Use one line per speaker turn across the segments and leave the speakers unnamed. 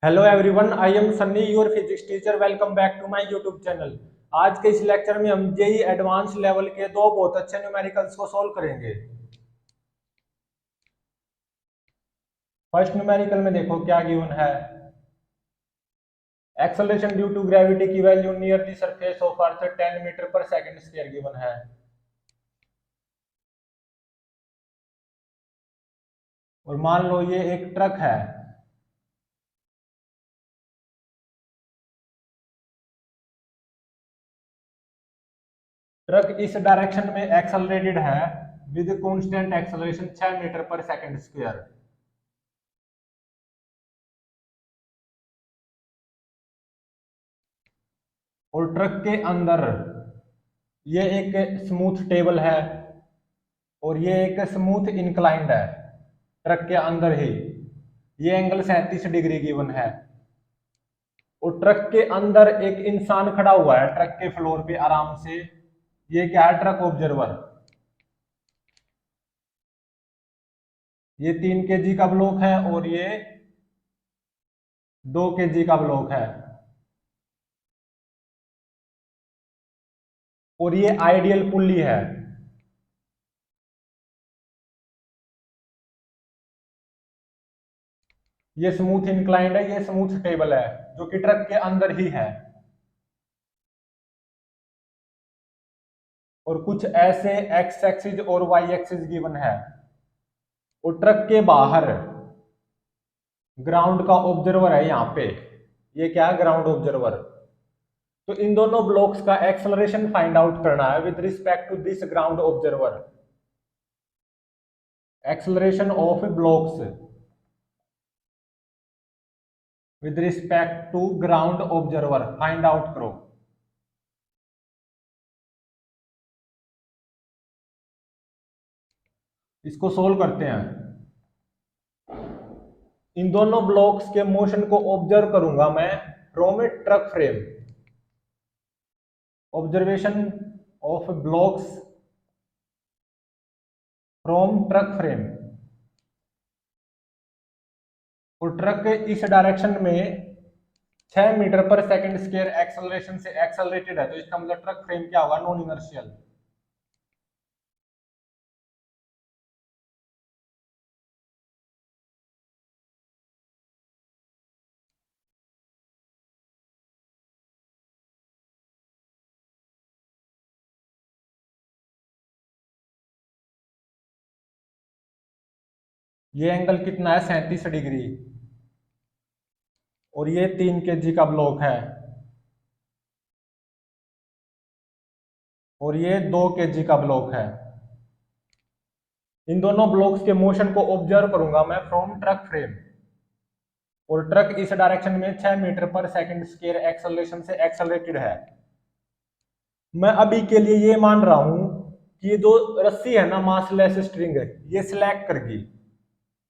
Hello everyone, I am Sunny, your physics teacher. Welcome back to my YouTube channel. आज के इस lecture में हम जेई एडवांस लेवल के दो बहुत अच्छे न्यूमेरिकल्स को सॉल्व करेंगे। फर्स्ट न्यूमेरिकल में देखो क्या गिवन है। एक्सेलरेशन ड्यू टू ग्रेविटी की value near the surface of earth 10 metre per second square given है। और मान लो ये एक ट्रक है। ट्रक इस डायरेक्शन में एक्सेलरेटेड है with constant acceleration 6 metre per second square. और ट्रक के अंदर ये एक स्मूथ टेबल है और ये एक स्मूथ इंक्लाइंड है। ट्रक के अंदर ही ये एंगल 37 डिग्री गिवन है। और ट्रक के अंदर एक इंसान खड़ा हुआ है ट्रक के फ्लोर पे आराम से। ये क्या है? Truck observer. ये 3 kg का ब्लॉक है और ये 2 kg का ब्लॉक है। और ये आइडियल पुल्ली है। ये स्मूथ इंक्लाइंड है, ये स्मूथ टेबल है जो कि ट्रक के अंदर ही है। और कुछ ऐसे एक्स एक्सिस और वाई एक्सिस गिवन है। और ट्रक के बाहर ग्राउंड का ऑब्जर्वर है यहाँ पे। ये क्या है? Ground observer. तो इन दोनों ब्लॉक्स का एक्सेलरेशन फाइंड आउट करना है with respect to this ground observer. Acceleration of blocks with respect to ground observer find out करो। इसको सोल्व करते हैं। इन दोनों ब्लॉक्स के मोशन को ऑब्जर्व करूंगा मैं from A truck frame. Observation of blocks from truck frame. और ट्रक इस डायरेक्शन में 6 metre per second square acceleration से एक्सेलरेटेड है। तो इसका मतलब ट्रक फ्रेम क्या होगा? Non inertial. ये एंगल कितना है? 37 डिग्री। और ये 3 kg का ब्लॉक है। और ये 2 kg का ब्लॉक है। इन दोनों ब्लॉक्स के मोशन को ऑब्जर्व करूंगा मैं फ्रॉम ट्रक फ्रेम। और ट्रक इस डायरेक्शन में 6 metre per second square acceleration से एक्सेलरेटेड है। मैं अभी के लिए ये मान रहा हूं कि ये जो रस्सी है ना, मासलेस स्ट्रिंग है, ये स्लैक करगी।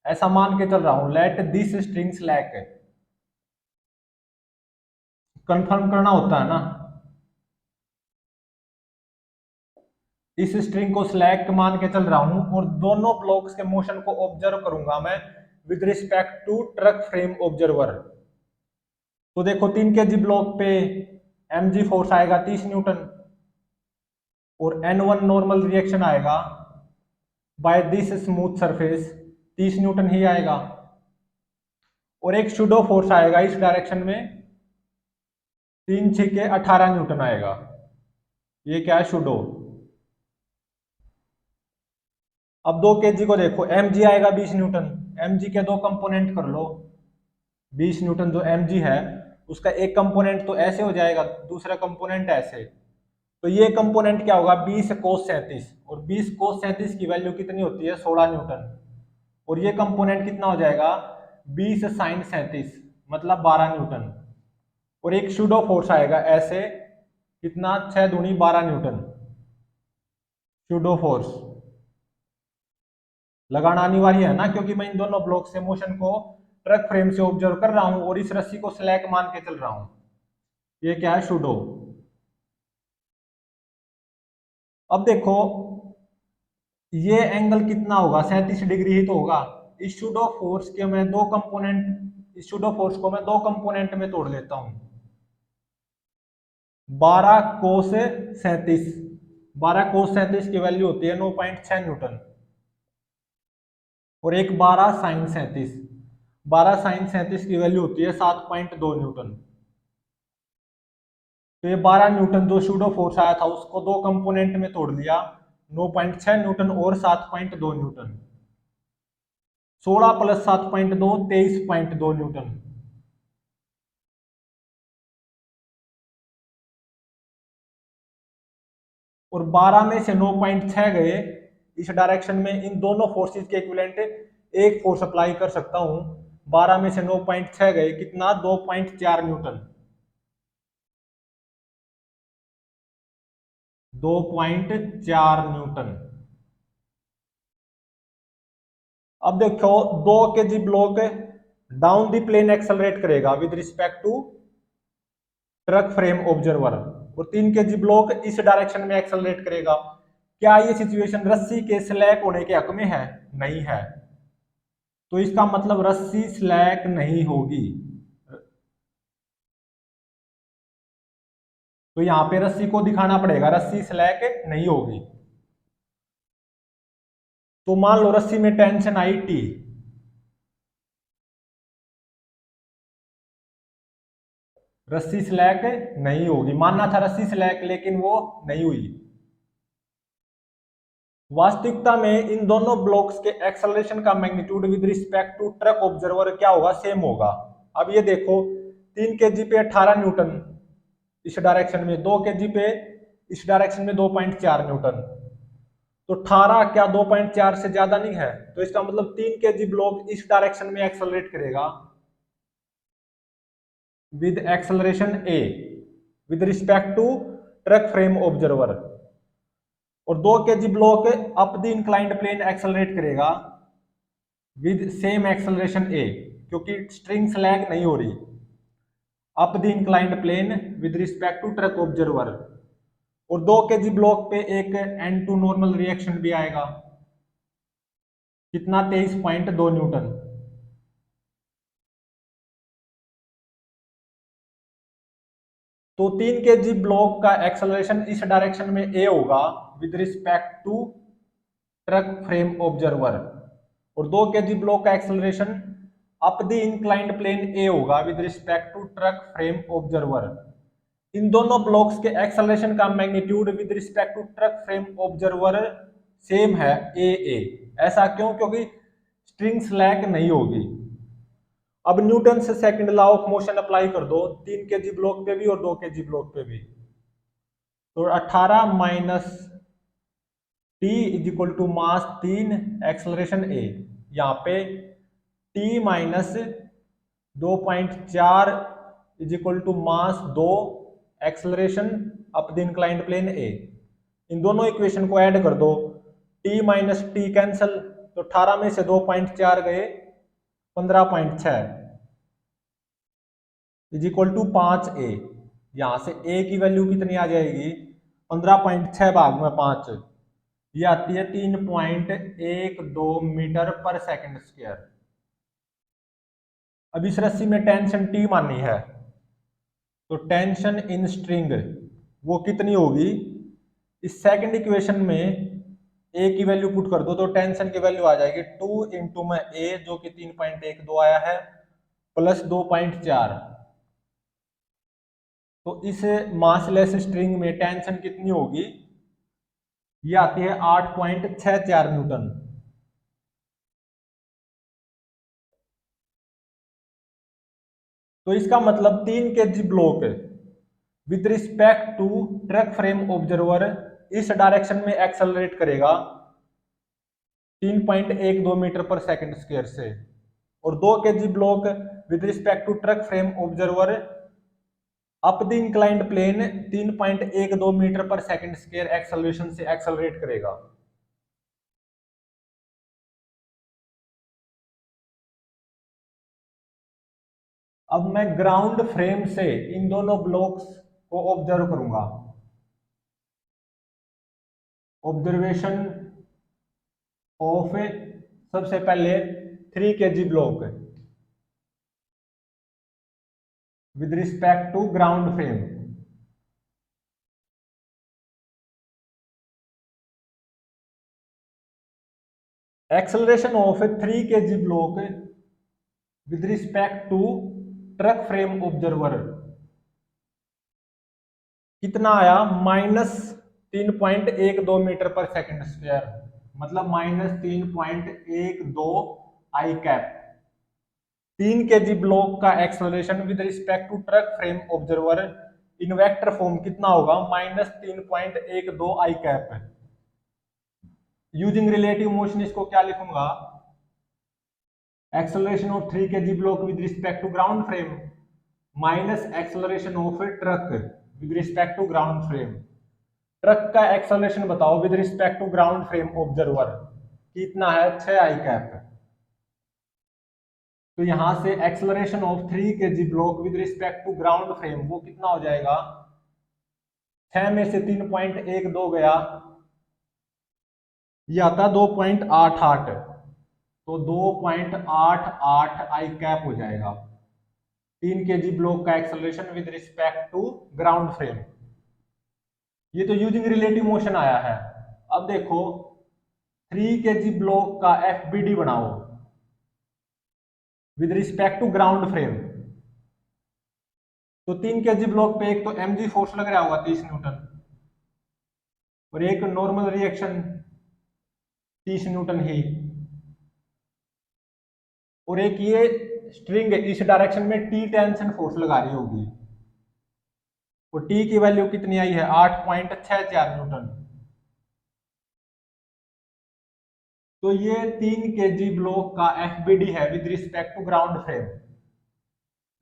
ऐसा मान के चल रहा हूं, let this string slack. Confirm करना होता है ना। इस स्ट्रिंग को स्लैक मान के चल रहा हूं और दोनों ब्लॉक्स के मोशन को ऑब्जर्व करूंगा मैं with respect to truck frame observer. तो देखो 3 kg ब्लॉक पे mg फोर्स आएगा 30 न्यूटन। और N1 नॉर्मल रिएक्शन आएगा by this smooth surface 30 newton ही आएगा। और एक सुडो फोर्स आएगा इस डायरेक्शन में 3 × 6 = 18 न्यूटन आएगा। ये क्या है? सुडो। अब 2 kg को देखो, mg आएगा 20 न्यूटन। mg के दो कंपोनेंट कर लो। 20 न्यूटन जो mg है उसका एक कंपोनेंट तो ऐसे हो जाएगा, दूसरा कंपोनेंट ऐसे। तो ये कंपोनेंट क्या होगा? 20 cos 37। और 20 cos 37 की वैल्यू कितनी होती है? 16 न्यूटन। और ये कंपोनेंट कितना हो जाएगा? 20 sin 37 मतलब 12 न्यूटन। और एक सुडो फोर्स आएगा ऐसे, कितना? 6 दूनी 12 न्यूटन सुडो फोर्स। लगाना अनिवार्य है ना, क्योंकि मैं इन दोनों ब्लॉक से मोशन को ट्रक फ्रेम से ऑब्जर्व कर रहा हूं और इस रस्सी को स्लैक मान के चल रहा हूं। ये क्या है? सुडो। अब देखो ये एंगल कितना होगा? 37 डिग्री ही तो होगा। इस सुडो फोर्स के मैं दो कंपोनेंट इस सूडो फोर्स को मैं दो कंपोनेंट में तोड़ लेता हूं। 12 कोस 37, 12 कोस 37 की वैल्यू होती है 9.6 न्यूटन, और एक 12 sin 37, 12 sin 37 की वैल्यू होती है 7.2 न्यूटन। तो ये 12 न्यूटन जो सूडो फोर्स आया था उसको दो कंपोनेंट में तोड़ लिया, 9.6 न्यूटन और 7.2 न्यूटन। 16 + 7.2 23.2 न्यूटन। और 12 में से 9.6 गए इस डायरेक्शन में, इन दोनों फोर्सेस के इक्विवेलेंट एक फोर्स अप्लाई कर सकता हूं। 12 में से 9.6 गए, कितना? 2.4 न्यूटन। 2.4 न्यूटन। अब देखो 2 kg block down the plane accelerate करेगा with respect to truck frame observer, और 3 kg ब्लॉक इस डायरेक्शन में एक्सेलरेट करेगा। क्या ये सिचुएशन रस्सी के स्लैक होने के हक में है? नहीं है। तो इसका मतलब रस्सी स्लैक नहीं होगी। तो यहां पे रस्सी को दिखाना पड़ेगा, रस्सी स्लैक नहीं होगी। तो मान लो रस्सी में टेंशन आई टी, रस्सी स्लैक नहीं होगी। मानना था रस्सी स्लैक, लेकिन वो नहीं हुई। वास्तविकता में इन दोनों ब्लॉक्स के एक्सेलरेशन का magnitude with respect to truck observer क्या होगा? सेम होगा। अब ये देखो 3 kg पे 18 न्यूटन इस डायरेक्शन में, 2 kg पे इस डायरेक्शन में 2.4 न्यूटन। तो 18 क्या 2.4 से ज्यादा नहीं है? तो इसका मतलब 3 kg ब्लॉक इस डायरेक्शन में एक्सेलरेट करेगा with acceleration a with respect to truck frame observer, और 2 kg block up the inclined plane accelerate करेगा विद सेम एक्सेलरेशन ए, क्योंकि स्ट्रिंग स्लैग नहीं हो रही। Up the inclined plane with respect to truck observer, और 2 kg block पे एक N to normal reaction भी आएगा, कितना? 23.2 न्यूटन। तो 3 kg ब्लॉक का एक्सेलरेशन इस डायरेक्शन में ए होगा with respect to truck frame observer, और 2 kg ब्लॉक का acceleration up the inclined plane a होगा with respect to truck frame observer. इन दोनों ब्लॉक्स के एक्सेलरेशन का magnitude with respect to truck frame observer same है, a. ऐसा क्यों? क्योंकि स्ट्रिंग स्लैक नहीं होगी। अब न्यूटन से second law of motion apply कर दो 3 kg ब्लॉक पे भी और 2 kg ब्लॉक पे भी। तो 18 minus T is equal to mass 3 acceleration a, यहाँ पे T minus 2.4 is equal to mass 2 acceleration up the inclined plane a. इन दोनों इक्वेशन को ऐड कर दो, टी माइनस टी कैंसल, तो 18 में से 2.4 गए 15.6 इज इक्वल टू 5 ए। यहां से ए की वैल्यू कितनी आ जाएगी? 15.6 भाग में 5, ये आती है 3.12 मीटर पर सेकंड स्क्वायर। अब इस रस्सी में टेंशन टी मानी है, तो टेंशन इन स्ट्रिंग वो कितनी होगी? इस सेकंड इक्वेशन में ए की वैल्यू पुट कर दो, तो टेंशन की वैल्यू आ जाएगी 2 इंटू में ए जो कि 3.12 आया है, प्लस 2.4। तो इस मासलेस स्ट्रिंग में टेंशन कितनी होगी? ये आती है 8.64 न्यूटन। तो इसका मतलब 3 kg block with respect to truck frame observer इस डायरेक्शन में एक्सेलरेट करेगा 3.12 मीटर पर सेकंड स्क्वायर से, और 2 kg block with respect to truck frame observer up the inclined plane 3.12 metre per second square acceleration से accelerate करेगा। अब मैं ground frame से इन दोनों ब्लॉक्स को ऑब्जर्व करूंगा। ऑब्जर्वेशन ऑफ सबसे पहले 3 kg block, with respect to ground frame. Acceleration of a 3 kg block with respect to truck frame observer कितना आया, -3.12 मीटर पर सेकंड स्क्वायर, मतलब -3.12 3 kg ब्लॉक का acceleration with respect to truck frame observer in vector form कितना होगा, -3.12 है। Using relative motion इसको क्या लिखूंगा, acceleration of 3 kg block with respect to ground frame minus acceleration of a truck with respect to ground frame. Truck का acceleration बताओ with respect to ground frame observer कितना है, 6 I तो यहां से acceleration of 3 kg block with respect to ground frame वो कितना हो जाएगा, 6 में से 3.12 गया, ये आता 2.88, तो 2.88 I हो जाएगा 3 kg ब्लॉक का acceleration with respect to ground frame. ये तो यूजिंग रिलेटिव मोशन आया है। अब देखो 3 kg ब्लॉक का FBD बनाओ with respect to ground frame. तो 3 kg ब्लॉक पे एक तो mg फोर्स लग रहा होगा 30 न्यूटन और एक नॉर्मल रिएक्शन 30 न्यूटन ही, और एक ये स्ट्रिंग इस डायरेक्शन में T टेंशन फोर्स लगा रही होगी और T की वैल्यू कितनी आई है, 8.64 न्यूटन। तो ये 3 kg ब्लॉक का FBD है with respect to ground frame.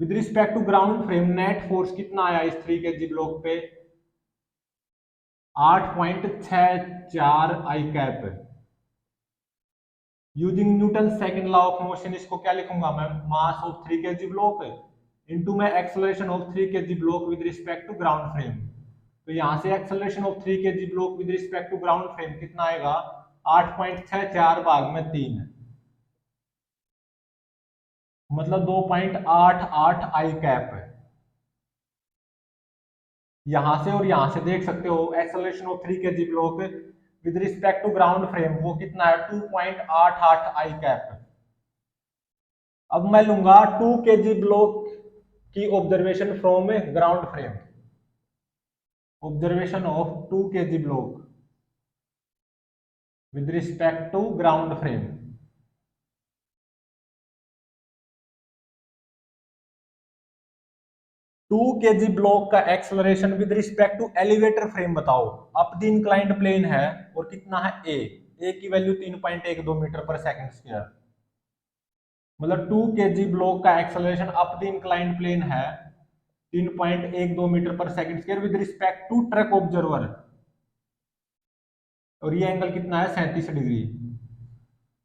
With respect to ground frame net force कितना आया इस 3 kg ब्लॉक पे, 8.64 I using Newton second law of motion इसको क्या लिखूंगा मैं, mass of 3 kg block into में acceleration of 3 kg block with respect to ground frame. तो यहां से acceleration of 3 kg block with respect to ground frame कितना आएगा, 8.64 भाग में 3, मतलब 2.88 I यहां से और यहां से देख सकते हो acceleration of 3 kg block with respect to ground frame वो कितना है, 2.88 I। अब मैं लूंगा 2 kg ब्लॉक की observation from ground frame, observation of 2 kg block with respect to ground frame. Two kg block का acceleration with respect to elevator frame बताओ। Up the inclined plane है और कितना है ए की value 3.12 metre per second square, मतलब 2 kg block का acceleration up the inclined plane है 3.12 metre per second square with respect to truck observer, और ये एंगल कितना है, 37 डिग्री।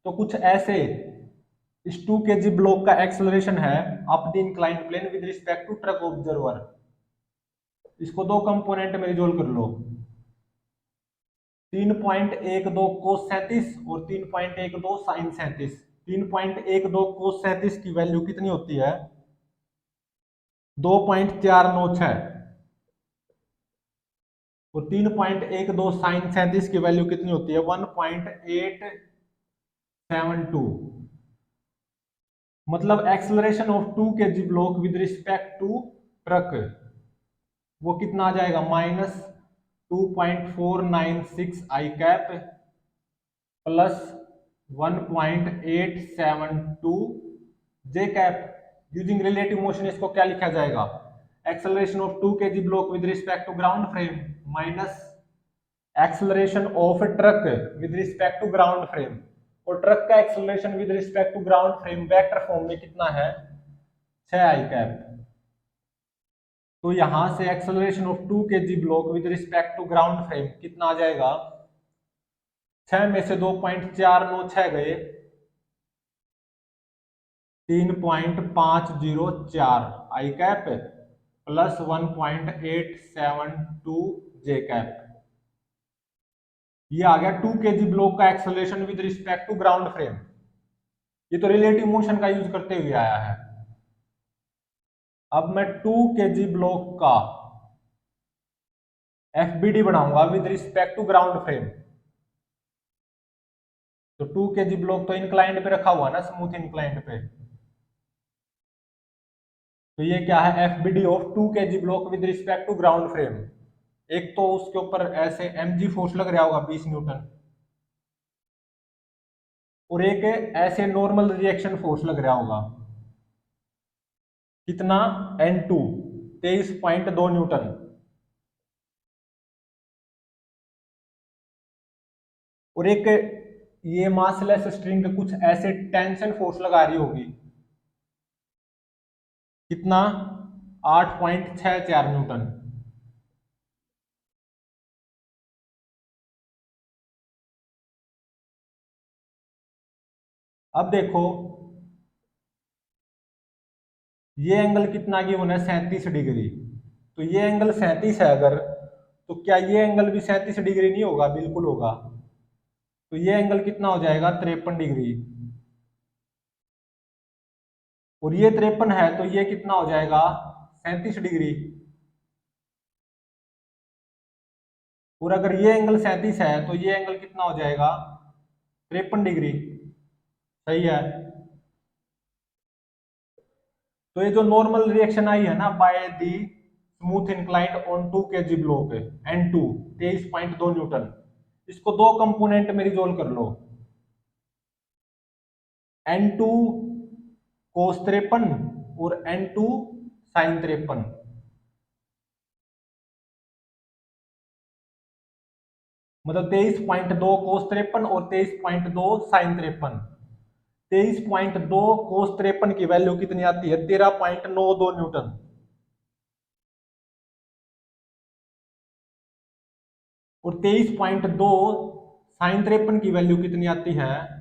तो कुछ ऐसे इस 2 kg ब्लॉक का एक्सेलरेशन है up the inclined plane with respect to truck observer. इसको दो कंपोनेंट में रिजोल्व कर लो, 3.12 कोस 37 और 3.12 साइन 37। 3.12 कोस 37 की वैल्यू कितनी होती है, 2.496, और 3.12 साइन 37 की वैल्यू कितनी होती है, 1.872। मतलब acceleration of 2 kg block with respect to truck वो कितना आ जाएगा, -2.496 I plus 1.872 J। Using relative motion इसको क्या लिखा जाएगा, acceleration of 2 kg block with respect to ground frame minus acceleration of truck with respect to ground frame, और truck का acceleration with respect to ground frame vector form में कितना है, 6 I। तो यहां से acceleration of 2 kg block with respect to ground frame कितना आ जाएगा, 6 में से 2.496 गए, 3.504 I प्लस 1.872 J। ये आ गया 2 kg ब्लॉक का acceleration with respect to ground frame. ये तो रिलेटिव मोशन का यूज करते हुए आया है। अब मैं 2 kg ब्लॉक का एफबीडी बनाऊंगा with respect to ground frame. तो 2 kg ब्लॉक तो इंक्लाइंड पे रखा हुआ ना, स्मूथ इंक्लाइंड पे। तो ये क्या है, FBD of 2 kg block with respect to ground frame. एक तो उसके ऊपर ऐसे mg फोर्स लग रहा होगा 20 न्यूटन, और एक ऐसे नॉर्मल रिएक्शन फोर्स लग रहा होगा, कितना, N2 23.2 न्यूटन। और एक ये मासलेस स्ट्रिंग कुछ ऐसे टेंशन फोर्स लगा रही होगी, कितना, 8.64 न्यूटन। अब देखो ये एंगल कितना की होना है, 37 डिग्री। तो ये एंगल 37 है अगर, तो क्या ये एंगल भी 37 डिग्री नहीं होगा? बिल्कुल होगा। तो ये एंगल कितना हो जाएगा, 53 डिग्री। और ये 53 है तो ये कितना हो जाएगा, 37 डिग्री। और अगर ये एंगल 37 है तो ये एंगल कितना हो जाएगा, 53 डिग्री। सही है। तो ये जो नॉर्मल रिएक्शन आई है ना by the smooth inclined on 2 kg block, N2 23.2 Newton, इसको दो कंपोनेंट में रिजोल्व कर लो। N2 कोस 53 और N2 साइन 53। मतलब 23.2 कोस 53 और 23.2 साइन 53। 23.2 कोस 53 की वैल्यू कितनी आती है, 13.92 न्यूटन। और 23.2 साइन 53 की वैल्यू कितनी आती है,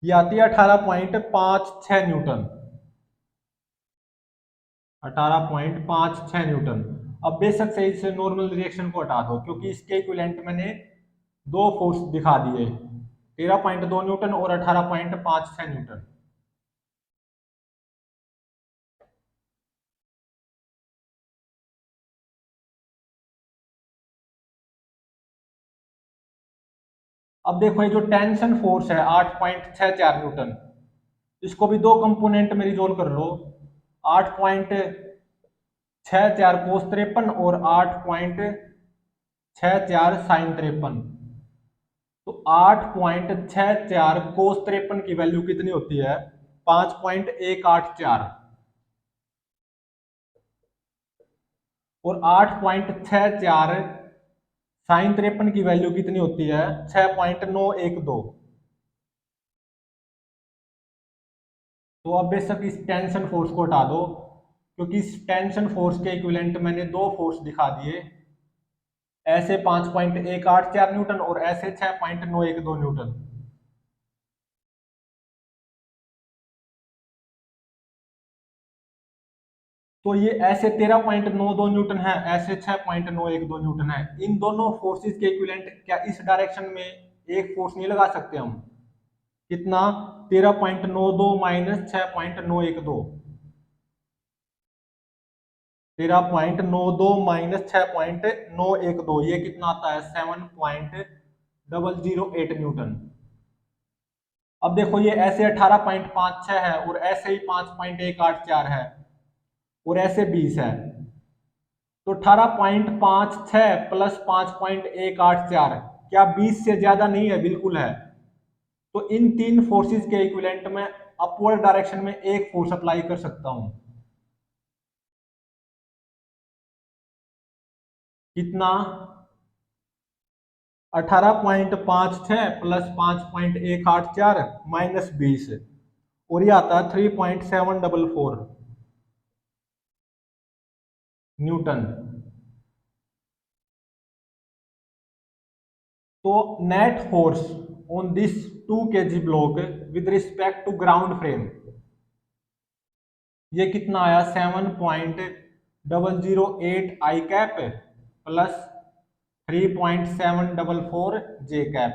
ये आती है 18.56 न्यूटन। 18.56 न्यूटन। अब बेशक से इस नॉर्मल रिएक्शन को हटा दो क्योंकि इसके इक्विवेलेंट मैंने दो फोर्स दिखा दिए, 13.2 न्यूटन और 18.56 न्यूटन। अब देखो ये जो टेंशन फोर्स है 8.64 न्यूटन, इसको भी दो कंपोनेंट में रिजोल्व कर लो। 8.64 कोस 53 और 8.64 साइन 53। तो 8.64 कोस 53 की वैल्यू कितनी होती है, 5.184। और 8.64 साइन 53 की वैल्यू कितनी होती है, 6.912। तो अब बेशक इस टेंशन फोर्स को हटा दो क्योंकि इस टेंशन फोर्स के इक्विवेलेंट मैंने दो फोर्स दिखा दिए, ऐसे 5.184 न्यूटन और ऐसे 6.912 न्यूटन। तो ये ऐसे 13.92 न्यूटन है, ऐसे 6.912 न्यूटन है। इन दोनों फोर्सेस के इक्विवेलेंट क्या इस डायरेक्शन में एक फोर्स नहीं लगा सकते हम, कितना, 13.92 माइनस 6.912, 13.92 माइनस 6.912, ये कितना आता है, 7.008 न्यूटन। अब देखो ये ऐसे 18.56 है और ऐसे ही 5.184 है और ऐसे 20 है। तो 18.56 प्लस 5.184 क्या 20 से ज्यादा नहीं है, बिल्कुल है। तो इन तीन फोर्सेस के इक्विवेलेंट में अपवर्ड डायरेक्शन में एक फोर्स अप्लाई कर सकता हूं, कितना, 18.56 प्लस 5.184 माइनस 20, और ये आता है 3.744 न्यूटन। तो net force on this 2 kg block with respect to ground frame, ये कितना आया, 7.008 i cap plus 3.744 j cap.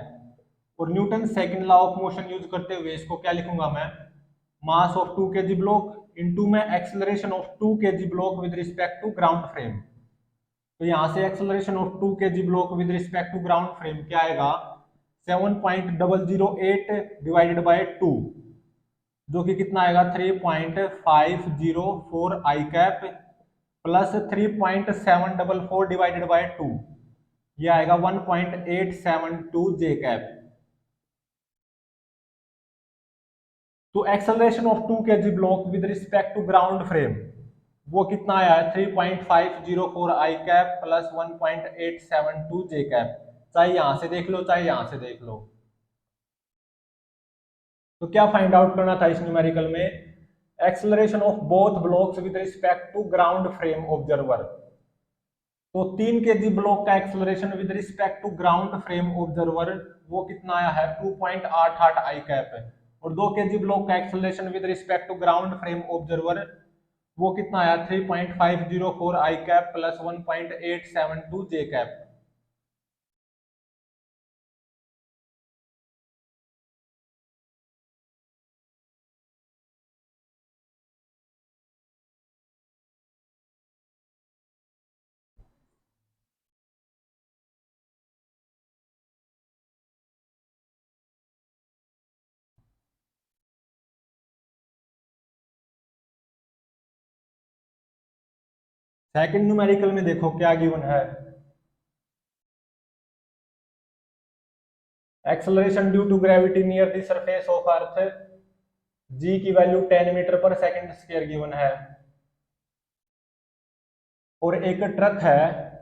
और Newton second law of motion use करते हुए इसको क्या लिखूंगा मैं, mass of 2 kg block into में acceleration of 2 kg block with respect to ground frame. तो यहां से acceleration of 2 kg block with respect to ground frame क्या आएगा 7.008 डिवाइडेड बाय 2, जो कि कितना आएगा 3.504 आई कैप प्लस 3.744 डिवाइडेड बाय 2, ये आएगा 1.872 जे कैप। तो acceleration of 2 kg block with respect to ground frame वो कितना आया है 3.504 आई कैप प्लस 1.872 जे कैप। चाहे यहां से देख लो चाहे यहां से देख लो। तो क्या फाइंड आउट करना था इस न्यूमेरिकल में, acceleration of both blocks with respect to ground frame observer. तो 3 kg ब्लॉक का acceleration with respect to ground frame observer वो कितना आया है 2.88 आई कैप है, और 2 kg ब्लॉक का acceleration with respect to ground frame observer वो कितना आया 3.504 आई कैप प्लस 1.872 जे कैप। सेकंड न्यूमेरिकल में देखो क्या गिवन है, acceleration due to gravity near the surface of earth g की value 10 metre per second square given है, और एक ट्रक है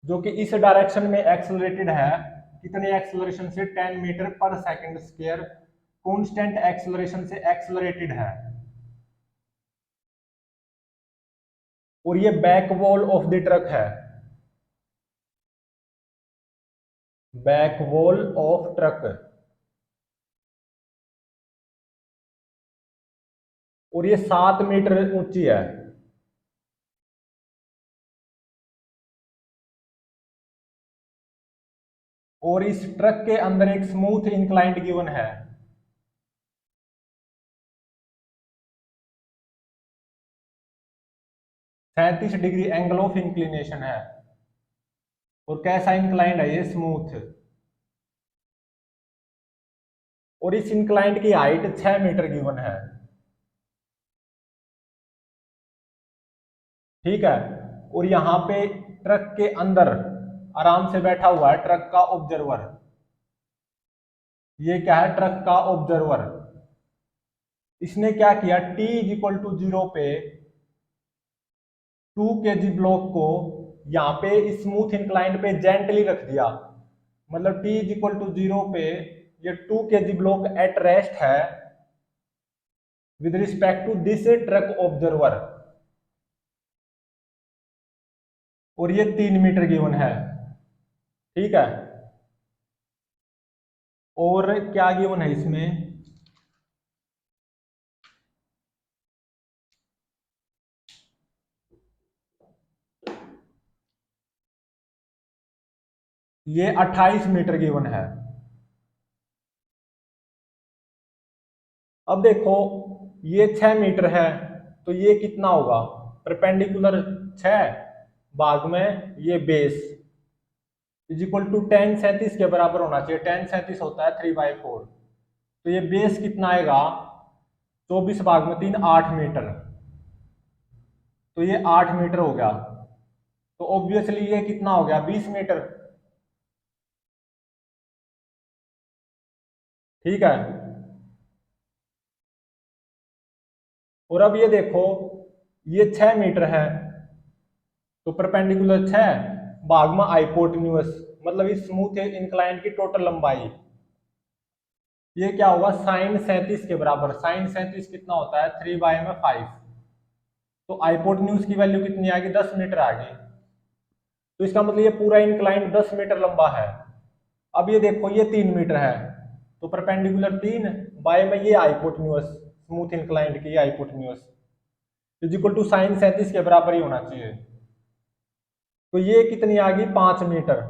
जो कि इस डायरेक्शन में एक्सेलरेटेड है, कितने एक्सेलरेशन से 10 metre per second square constant acceleration से एक्सेलरेटेड है, और ये back wall of the truck है, बैक वॉल ऑफ ट्रक, और ये 7 मीटर ऊंची है। और इस ट्रक के अंदर एक स्मूथ इंक्लाइंड गिवन है, सैंतीस डिग्री एंगल ऑफ इंक्लिनेशन है, और कैसा इंक्लाइंड है ये स्मूथ, और इस इंक्लाइंड की हाइट 6 मीटर गिवन है। ठीक है, और यहां पे ट्रक के अंदर आराम से बैठा हुआ है ट्रक का ऑब्जर्वर, ये क्या है ट्रक का ऑब्जर्वर। इसने क्या किया t इज इक्वल टू 0 पे 2 kg ब्लॉक को यहाँ पे स्मूथ इंक्लाइंड पे जेंटली रख दिया, मतलब t इज इक्वल टू 0 पे ये 2 kg ब्लॉक एट रेस्ट है with respect to this truck observer, और ये 3 मीटर गिवन है। ठीक है, और क्या गिवन है इसमें, ये 28 मीटर गिवन है। अब देखो ये 6 मीटर है, तो ये कितना होगा परपेंडिकुलर 6 भाग में ये बेस इज इक्वल टू 10 37 के बराबर होना चाहिए, 10 37 होता है 3/4, तो ये बेस कितना आएगा 24 भाग में 3 8 मीटर, तो ये 8 मीटर हो गया, तो ऑब्वियसली ये कितना हो गया 20 मीटर। ठीक है, और अब ये देखो ये 6 मीटर है, तो परपेंडिकुलर 6 भाग में हाइपोटेन्यूज मतलब इस स्मूथ इंक्लाइन की टोटल लंबाई, ये क्या होगा साइन 37 के बराबर, साइन 37 कितना होता है 3/5, तो हाइपोटेन्यूज की वैल्यू कितनी आ गई 10 मीटर आ गई, तो इसका मतलब ये पूरा इंक्लाइन 10 मीटर लंबा है। अब ये देखो ये 3 मीटर है, तो परपेंडिकुलर 3 बाय में ये हाइपोटेन्यूज स्मूथ इंक्लाइंड की hypotenuse is equal to sine 37 के बराबर ही होना चाहिए। तो ये कितनी आ गई 5 मीटर,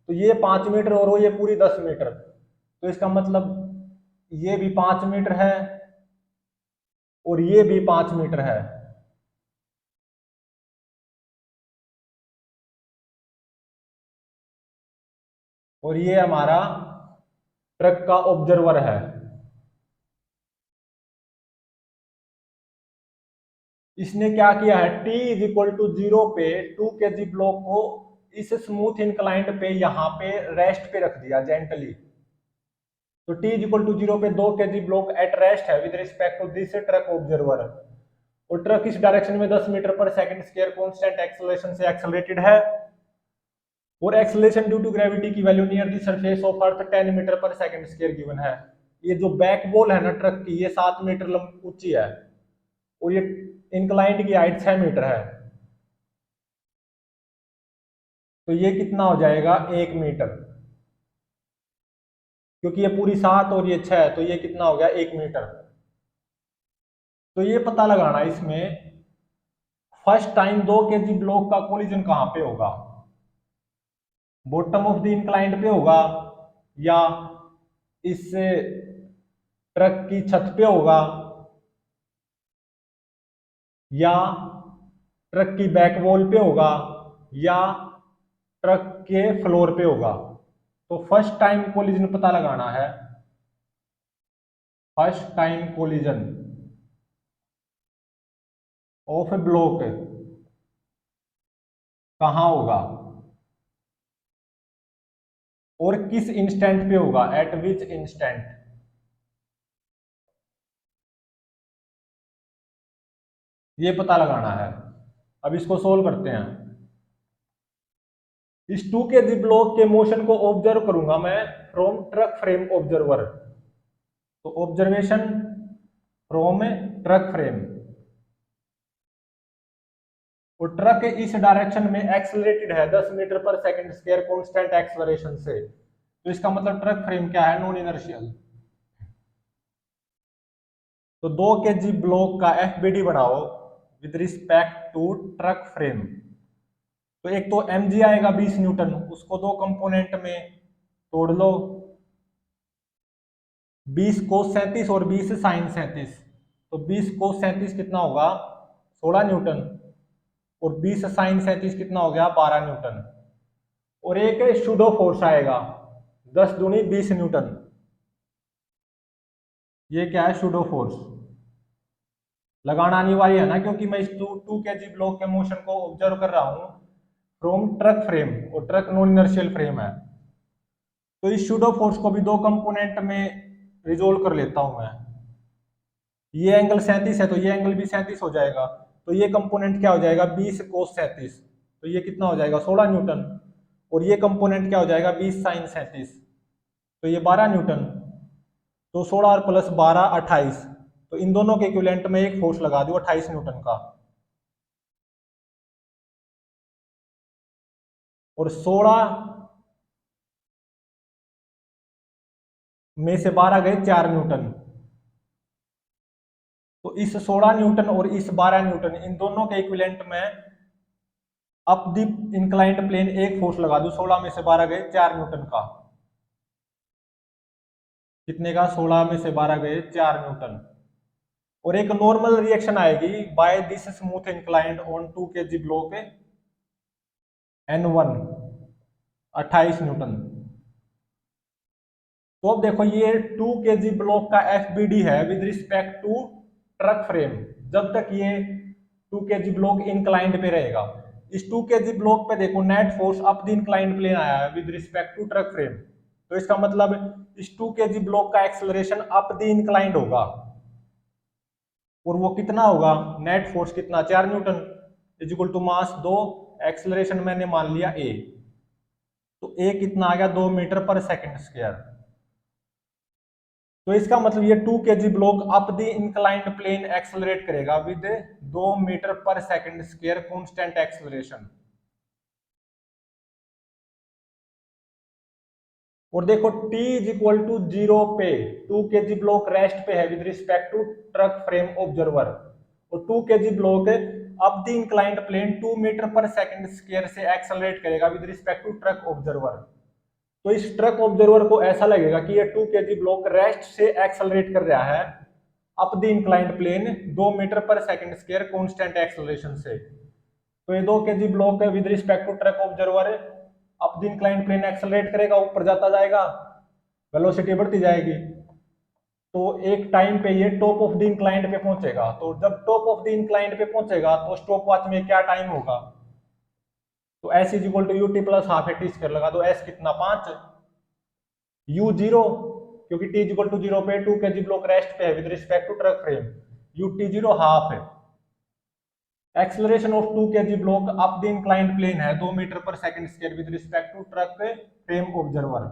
तो ये 5 मीटर और वो ये पूरी 10 मीटर, तो इसका मतलब ये भी 5 मीटर है और ये भी 5 मीटर है। और ये हमारा ट्रक का ऑब्जर्वर है। इसने क्या किया है, t इज इक्वल टू 0 पे 2 kg ब्लॉक को इस स्मूथ इंक्लाइंड पे यहां पे रेस्ट पे रख दिया जेंटली। तो t इज इक्वल टू 0 पे 2 kg ब्लॉक एट रेस्ट है with respect to this truck observer. और ट्रक इस डायरेक्शन में 10 metre per second square constant acceleration से एक्सेलरेटेड है। और एक्सेलरेशन ड्यू टू ग्रेविटी की value near the surface of earth 10 metre per second square given है। ये जो बैक वॉल है ना ट्रक की, ये 7 मीटर ऊंची है और ये इंक्लाइंड की हाइट 6 मीटर है। तो ये कितना हो जाएगा 1 मीटर, क्योंकि ये पूरी 7 और ये 6 है, तो ये कितना हो गया 1 मीटर। तो ये पता लगाना इसमें फर्स्ट टाइम 2 kg ब्लॉक का कोलिजन कहां पे होगा, बॉटम ऑफ द इंक्लाइंड पे होगा या इस ट्रक की छत पे होगा या ट्रक की बैक वॉल पे होगा या ट्रक के फ्लोर पे होगा। तो फर्स्ट टाइम कोलिजन पता लगाना है, first time collision of A block कहां होगा और किस इंस्टेंट पे होगा, एट विच इंस्टेंट। ये पता लगाना है। अब इसको सोल्व करते हैं। इस 2 kg ब्लॉक के मोशन को ऑब्जर्व करूंगा मैं फ्रॉम ट्रक फ्रेम ऑब्जर्वर। तो ऑब्जर्वेशन फ्रॉम ट्रक फ्रेम, और ट्रक इस डायरेक्शन में एक्सेलरेटेड है 10 metre per second square constant acceleration से। तो इसका मतलब ट्रक फ्रेम क्या है, नॉन इनर्शियल। तो 2 kg ब्लॉक का एफबीडी बनाओ with respect to truck frame. तो एक तो mg आएगा 20 न्यूटन, उसको दो कंपोनेंट में तोड़ लो, 20 कोस 37 और 20 साइन 37। तो 20 कोस 37 कितना होगा 16 न्यूटन और 20 साइन 37 कितना हो गया 12 न्यूटन। और एक शूडो फोर्स आएगा 10 दूनी 20 न्यूटन। ये क्या है, शूडो फोर्स। लगाना अनिवार्य है ना, क्योंकि मैं इस 2 kg ब्लॉक के मोशन को ऑब्जर्व कर रहा हूं फ्रॉम ट्रक फ्रेम और ट्रक नॉन इनर्शियल फ्रेम है। तो इस शूडो फोर्स को भी दो कंपोनेंट में रिजोल्व कर लेता हूं मैं। ये एंगल 37 है तो ये एंगल भी 37 हो जाएगा। तो ये कंपोनेंट क्या हो जाएगा 20 कोस 37, तो ये कितना हो जाएगा 16 न्यूटन। और ये कंपोनेंट क्या हो जाएगा 20 साइन 37, तो ये 12 न्यूटन। तो 16 और प्लस 12 28, तो इन दोनों के इक्विवेलेंट में एक फोर्स लगा दूं 28 न्यूटन का। और 16 में से 12 गए 4 न्यूटन। तो इस 16 न्यूटन और इस 12 न्यूटन इन दोनों के इक्विवेलेंट में अप दी इंक्लाइंड प्लेन एक फोर्स लगा दूं, 16 में से 12 गए 4 न्यूटन का। कितने का, 16 में से 12 गए 4 न्यूटन। और एक नॉर्मल रिएक्शन आएगी by this smooth inclined on 2 kg block N1 28 newton. तो अब देखो ये 2 kg ब्लॉक का एफबीडी है with respect to truck frame, जब तक ये 2 kg ब्लॉक इंक्लाइंड पे रहेगा। इस 2 kg ब्लॉक पे देखो net force up the inclined plane आया है with respect to truck frame. तो इसका मतलब इस 2 kg ब्लॉक का एक्सेलरेशन अप द इंक्लाइंड होगा। और वो कितना होगा, नेट फोर्स कितना 4 newton is equal to mass 2, acceleration मैंने मान लिया a। तो a कितना आ गया 2 मीटर पर सेकंड स्क्वायर। तो इसका मतलब ये 2 kg block up the inclined plane accelerate करेगा with 2 metre per second square constant acceleration. और देखो t इज इक्वल टू 0 पे 2 kg ब्लॉक रेस्ट पे है with respect to truck frame observer, और 2 kg block up the inclined plane 2 metre per second square से accelerate करेगा with respect to truck observer. तो इस ट्रक ऑब्जर्वर को ऐसा लगेगा कि ये 2 kg ब्लॉक रेस्ट से एक्सेलरेट कर रहा है up the inclined plane 2 metre per second square constant acceleration से। तो ये 2 kg ब्लॉक है with respect to truck observer up the inclined plane accelerate करेगा, ऊपर जाता जाएगा, वेलोसिटी बढ़ती जाएगी। तो एक टाइम पे ये टॉप ऑफ द इंक्लाइंड पे पहुंचेगा, तो जब टॉप ऑफ द इंक्लाइंड पे पहुंचेगा तो स्टॉप वॉच में क्या टाइम होगा, तो S is equal to U T plus half है, टी स्क्वायर लगा दो, एस कितना 5, यू 0 क्योंकि टी इज इक्वल टू 0 पे 2 kg ब्लॉक रेस्ट पे है with respect to truck frame, u t 0 half है। Acceleration of 2 kg block up the inclined plane है 2 metre per second square with respect to truck frame observer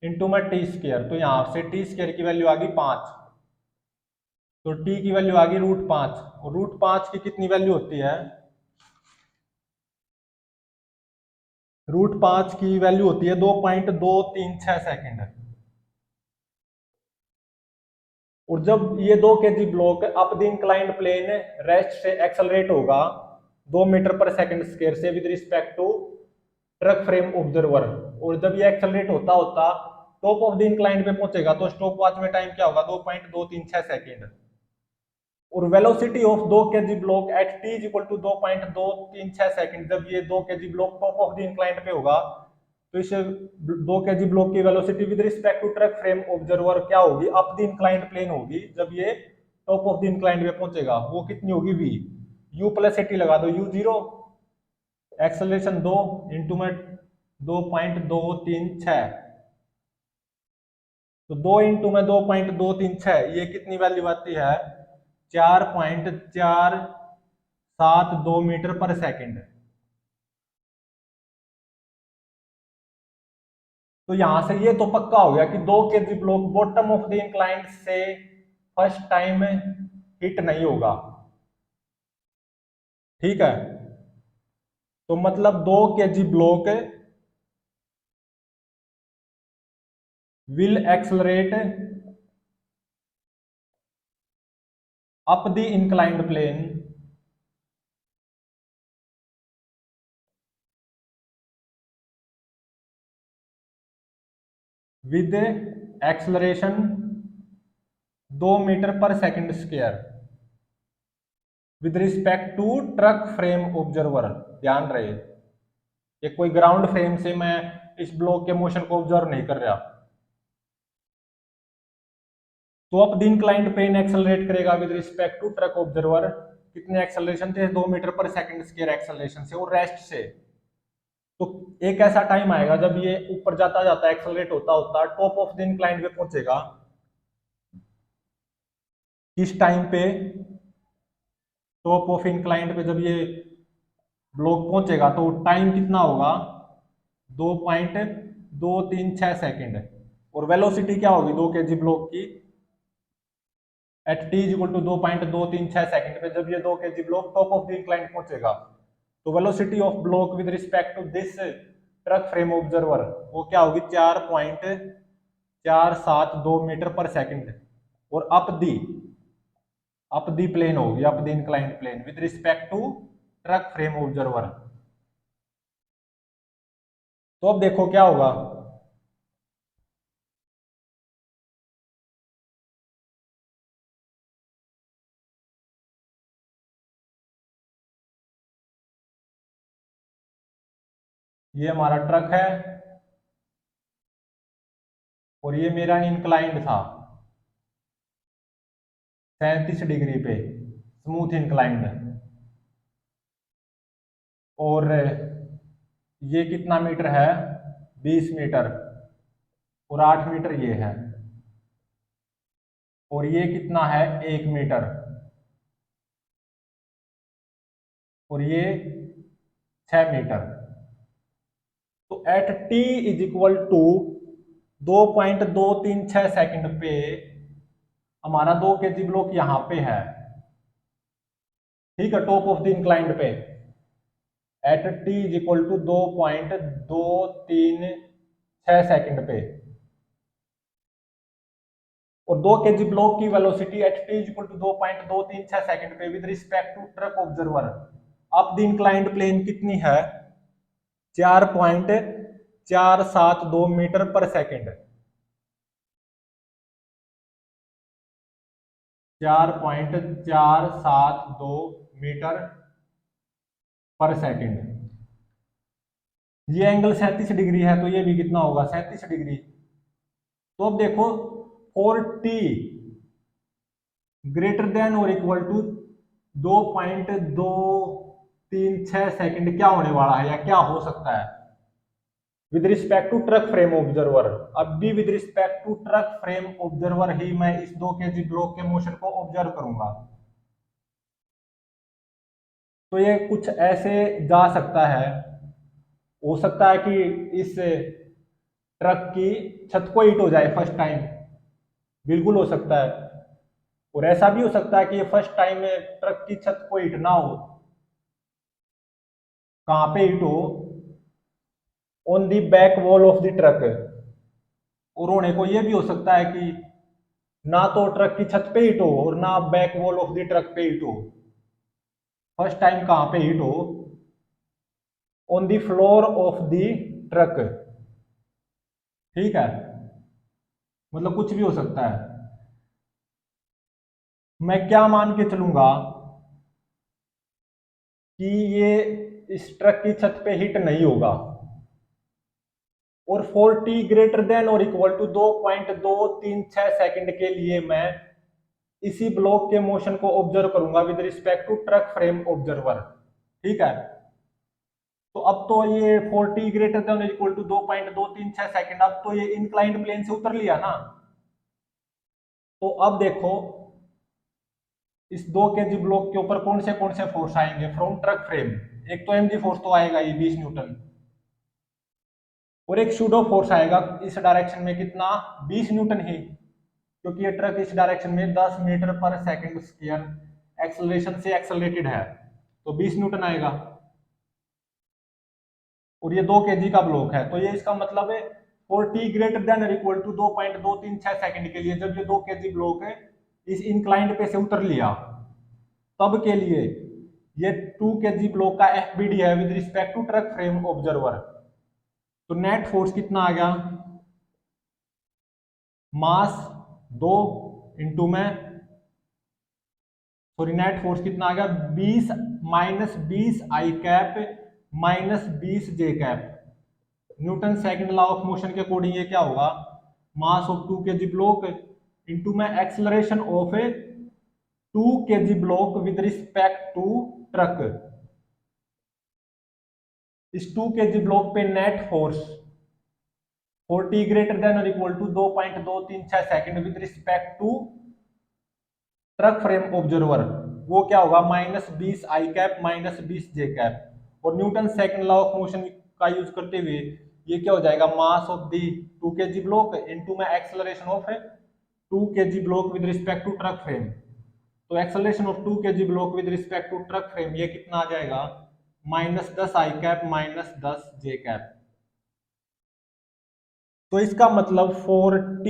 into में t square, तो यहां से t square की value आ गई 5, तो टी की वैल्यू आ गई √5, और √5 की कितनी वैल्यू होती है, √5 की वैल्यू होती है 2.236 सेकंड। और जब ये 2 kg block up the inclined plane rest से एक्सेलरेट होगा 2 मीटर पर सेकंड स्क्वायर से with respect to truck frame observer, और जब ये एक्सेलरेट होता होता टॉप ऑफ द इंक्लाइंड पे पहुंचेगा तो स्टॉप वॉच में टाइम क्या होगा 2.236 सेकंड। और velocity of 2 kg block at T is equal to 2.236 second, जब ये 2 kg block top of the inclined पे होगा तो इस 2 kg ब्लॉक की velocity with respect to truck frame observer क्या होगी, अप द इंक्लाइंड प्लेन होगी, जब ये टॉप ऑफ द इंक्लाइंड पे पहुंचेगा वो कितनी होगी v, u प्लस टी लगा दो, u 0 एक्सेलरेशन 2 इंटू में 2.236, तो 2 इंटू में 2.236 ये कितनी वैल्यू आती है 4.472 मीटर पर सेकंड। तो यहां से ये तो पक्का हो गया कि 2 kg block bottom of the inclined से फर्स्ट टाइम हिट नहीं होगा, ठीक है। तो मतलब 2 kg block will accelerate up the inclined plane with acceleration 2 metre per second square with respect to truck frame observer. ध्यान रहे ये कोई ग्राउंड फ्रेम से मैं इस ब्लॉक के मोशन को ऑब्जर्व नहीं कर रहा। तो up the inclined plane accelerate करेगा with respect to truck observer, कितने एक्सेलरेशन थे 2 metre per second square acceleration से और रेस्ट से। तो एक ऐसा टाइम आएगा जब ये ऊपर जाता जाता एक्सेलरेट होता होता टॉप ऑफ द इंक्लाइंड पे पहुंचेगा, किस टाइम पे, टॉप ऑफ इंक्लाइंड पे जब ये ब्लॉक पहुंचेगा तो टाइम कितना होगा 2.236 सेकंड, और वेलोसिटी क्या होगी 2 kg ब्लॉक की at T is equal to 2.236 second पे, जब ये 2 kg block top of the incline पहुंचेगा तो velocity of block with respect to this truck frame observer वो क्या होगी 4.472 मीटर पर सेकंड, और अप दी प्लेन होगी, up the inclined plane with respect to truck frame observer. तो अब देखो क्या होगा, ये हमारा ट्रक है और ये मेरा इंक्लाइंड था 37 डिग्री पे स्मूथ इंक्लाइंड, और ये कितना मीटर है 20 मीटर, और 8 मीटर ये है, और ये कितना है 1 मीटर, और ये 6 मीटर। तो at T is equal to 2.236 second पे हमारा 2 kg ब्लॉक यहां पे है, ठीक है, टॉप ऑफ द इंक्लाइंड पे at T is equal to 2.236 6 second पे, और 2 kg ब्लॉक की velocity at T equal to 2.236 पे with respect to truck observer up the inclined plane कितनी है? 4.472 metre per second. 4.472 metre per second. ये angle 37 degree है, तो ये भी कितना होगा? 37 डिग्री। तो अब देखो, 4t ग्रेटर देन और इक्वल टू 2.236 सेकंड क्या होने वाला है या क्या हो सकता है with respect to truck frame observer. अब भी with respect to truck frame observer ही मैं इस 2 kg ब्लॉक के मोशन को ऑब्जर्व करूंगा। तो ये कुछ ऐसे जा सकता है, हो सकता है कि इस ट्रक की छत को हिट हो जाए फर्स्ट टाइम, बिल्कुल हो सकता है। और ऐसा भी हो सकता है कि ये फर्स्ट टाइम ट्रक की छत को हिट ना हो। कहां पे हिट हो? On the back wall of the truck. और होने को ये भी हो सकता है कि ना तो ट्रक की छत पे हिट हो और ना back wall of the truck पे हिट हो। फर्स्ट टाइम कहां पे हिट हो? On the floor of the truck. ठीक है, मतलब कुछ भी हो सकता है। मैं क्या मान के चलूंगा कि ये इस ट्रक की छत पे हिट नहीं होगा, और 4t ग्रेटर देन और इक्वल टू 2.236 सेकंड के लिए मैं इसी ब्लॉक के मोशन को ऑब्जर्व करूंगा with respect to truck frame observer. ठीक है, तो अब तो ये 4t greater than equal to 2.236 second, अब तो ये इंक्लाइंड प्लेन से उतर लिया ना। तो अब देखो, इस 2 kg ब्लॉक के ऊपर कौन से फोर्स आएंगे फ्रॉम ट्रक फ्रेम। एक तो mg फोर्स तो आएगा ये 20 न्यूटन, और एक सूडो फोर्स आएगा इस डायरेक्शन में कितना? 20 न्यूटन ही, क्योंकि ये ट्रक इस डायरेक्शन में 10 metre per second square acceleration से एक्सेलरेटेड है, तो 20 न्यूटन आएगा। और ये 2 kg का ब्लॉक है, तो ये इसका मतलब है 4t greater than equal to 2.236 second के लिए जब ये 2 kg ब्लॉक है इस इंक्लाइंड पे से उतर लिया, तब के लिए ये 2 kg ब्लॉक का एफबीडी है with respect to truck frame observer. तो नेट फोर्स कितना आ गया? मास 2 इंटू में, सॉरी नेट फोर्स कितना आ गया? 20 minus 20 i cap minus 20 j cap. Newton second law of motion के अकॉर्डिंग ये क्या होगा? Mass of 2 kg block into में acceleration of a 2 kg block with respect to truck. इस 2 kg ब्लॉक पे net force 4t greater than और equal to 2.236 second with respect to truck frame observer, वो क्या होगा? Minus 20 i cap minus 20 j cap. और Newton second law of motion का use करते हुए ये क्या हो जाएगा? Mass of the 2 kg block into में acceleration of 2 kg block with respect to truck frame. तो acceleration of 2 kg block with respect to truck frame ये कितना आ जाएगा? Minus 10 I cap minus 10 J cap. तो इसका मतलब 4t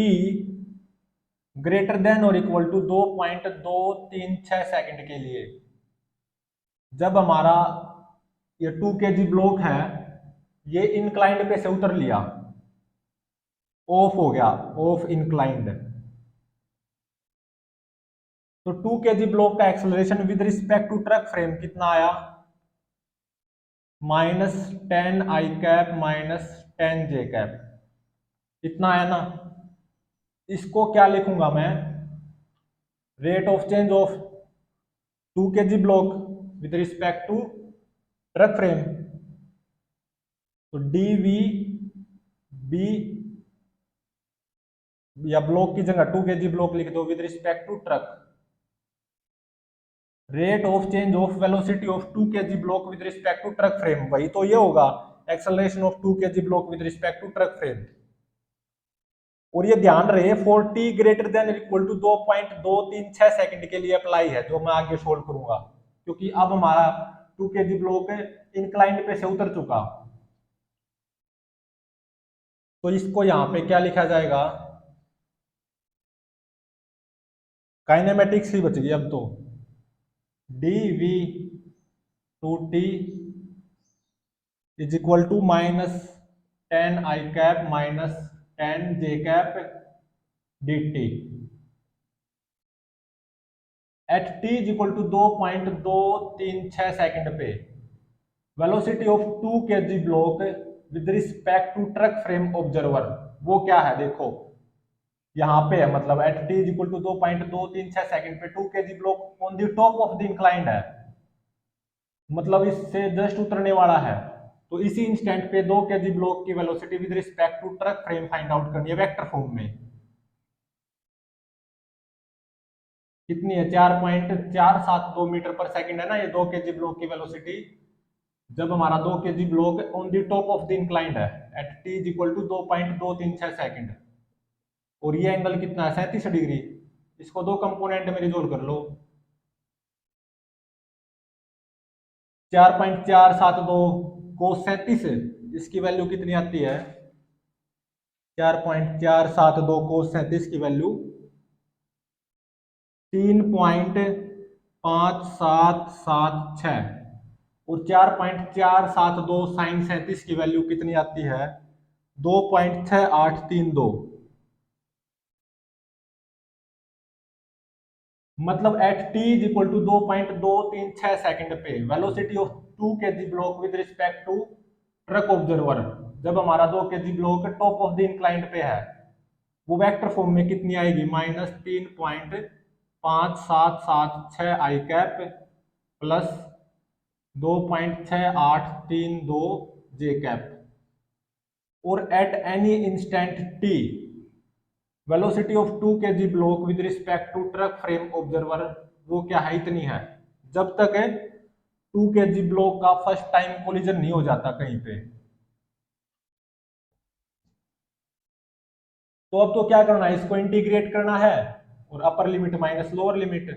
ग्रेटर देन और इक्वल टू 2.236 सेकंड के लिए जब हमारा ये 2 kg ब्लॉक है ये इंक्लाइंड पे से उतर लिया, ऑफ हो गया, ऑफ इंक्लाइंड, तो 2 kg ब्लॉक का acceleration with respect to truck frame कितना आया? Minus 10 I cap minus 10 J cap. इतना आया ना। इसको क्या लिखूंगा मैं? Rate of change of 2 kg block with respect to truck frame, तो डीवी बी, या ब्लॉक की जगह 2 kg ब्लॉक लिख दो with respect to truck. Rate of change of velocity of 2 kg block with respect to truck frame, वही तो ये होगा acceleration of 2 kg block with respect to truck frame. और ये ध्यान रहे 4t greater than equal to 2.236 second के लिए अप्लाई है, जो मैं आगे सोल्व करूंगा, क्योंकि अब हमारा 2 kg ब्लॉक इंक्लाइंड पे से उतर चुका। तो इसको यहाँ पे क्या लिखा जाएगा, काइनेमेटिक्स ही बच गई अब तो, d v to t is equal to minus 10 i cap minus 10 j cap d t at T is equal to 2.236 second पे velocity of 2 kg block with respect to truck frame observer वो क्या है देखो, यहाँ पे है, मतलब at T is equal to 2.236 second पे 2 kg block on the top of the inclined है, मतलब इससे जस्ट उतरने वाला है। तो इसी इंस्टेंट पे 2 kg ब्लॉक की velocity with respect to truck frame find out करनी है वेक्टर फॉर्म में। कितनी है, 4.472 मीटर पर सेकंड है ना ये 2 kg ब्लॉक की वेलोसिटी, जब हमारा 2 kg block on the top of the inclined है at T is equal to 2.236 second. और ये एंगल कितना है, 37 डिग्री। इसको दो कंपोनेंट में रिजोल्व कर लो, 4.472 कोस 37, इसकी वैल्यू कितनी आती है, 4.472 कोस 37 की वैल्यू 3.5776, और 4.472 साइन 37 की वैल्यू कितनी आती है, 2.6832। मतलब at T is equal to 2.236 second पे velocity of 2 kg block with respect to truck observer, जब हमारा 2 kg block top of the inclined पे है, वो वेक्टर फॉर्म में कितनी आएगी, minus 3.5776 i cap plus 2.6832 j cap. और at any instant t velocity of 2 kg block with respect to truck frame observer वो क्या है, इतनी है, जब तक 2 kg ब्लॉक का फर्स्ट टाइम कोलिजन नहीं हो जाता कहीं पे। तो अब तो क्या करना है, इसको इंटीग्रेट करना है और upper limit minus lower limit,